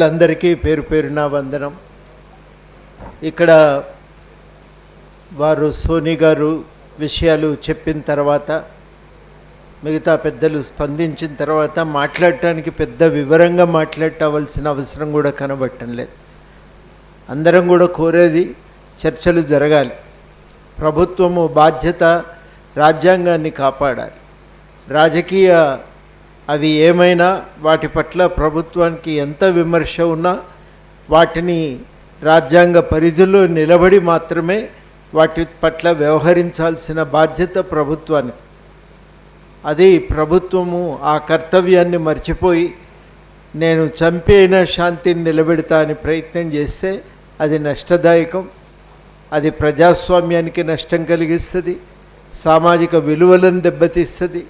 మిత్రులందరికీ పేరు పేరున వందనం. ఇక్కడ వారు సోని గారు విషయాలు చెప్పిన తర్వాత మిగతా పెద్దలు స్పందించిన తర్వాత మాట్లాడటానికి పెద్ద వివరంగా మాట్లాడవలసిన అవసరం కూడా కనబడటం లేదు. అందరం కూడా కోరేది చర్చలు జరగాలి. ప్రభుత్వము బాధ్యత రాజ్యాంగాన్ని కాపాడాలి. రాజకీయ అవి ఏమైనా వాటి పట్ల ప్రభుత్వానికి ఎంత విమర్శ ఉన్నా వాటిని రాజ్యాంగ పరిధిలో నిలబడి మాత్రమే వాటి పట్ల వ్యవహరించాల్సిన బాధ్యత ప్రభుత్వానికి. అది ప్రభుత్వము ఆ కర్తవ్యాన్ని మర్చిపోయి నేను చంపి అయినా శాంతిని నిలబెడతా అని ప్రయత్నం చేస్తే అది నష్టదాయకం. అది ప్రజాస్వామ్యానికి నష్టం కలిగిస్తుంది, సామాజిక విలువలను దెబ్బతీస్తుంది.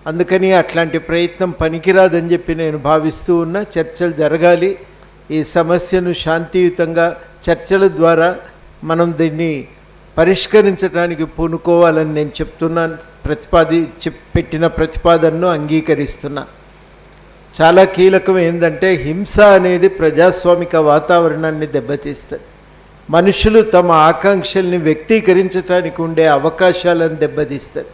అందుకని అట్లాంటి ప్రయత్నం పనికిరాదని చెప్పి నేను భావిస్తూ ఉన్నా. చర్చలు జరగాలి. ఈ సమస్యను శాంతియుతంగా చర్చల ద్వారా మనం దీన్ని పరిష్కరించడానికి పూనుకోవాలని నేను చెప్తున్నాను. పెట్టిన ప్రతిపాదనను అంగీకరిస్తున్నా. చాలా కీలకం ఏంటంటే హింస అనేది ప్రజాస్వామిక వాతావరణాన్ని దెబ్బతీస్తుంది. మనుషులు తమ ఆకాంక్షల్ని వ్యక్తీకరించడానికి ఉండే అవకాశాలను దెబ్బతీస్తుంది.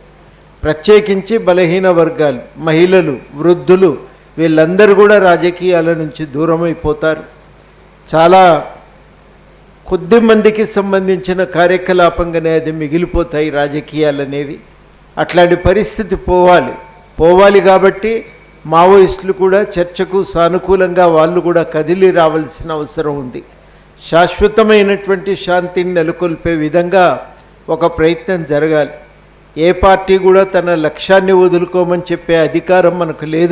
ప్రత్యేకించి బలహీన వర్గాలు, మహిళలు, వృద్ధులు వీళ్ళందరూ కూడా రాజకీయాల నుంచి దూరమైపోతారు. చాలా కొద్ది మందికి సంబంధించిన కార్యకలాపంగానే అది మిగిలిపోతాయి రాజకీయాలు అనేవి. అట్లాంటి పరిస్థితి పోవాలి కాబట్టి మావోయిస్టులు కూడా చర్చకు సానుకూలంగా వాళ్ళు కూడా కదిలి రావాల్సిన అవసరం ఉంది. శాశ్వతమైనటువంటి శాంతిని నెలకొల్పే విధంగా ఒక ప్రయత్నం జరగాలి. ఏ పార్టీ కూడా తన లక్ష్యాన్ని వదులుకోమని చెప్పే అధికారం మనకు లేదు.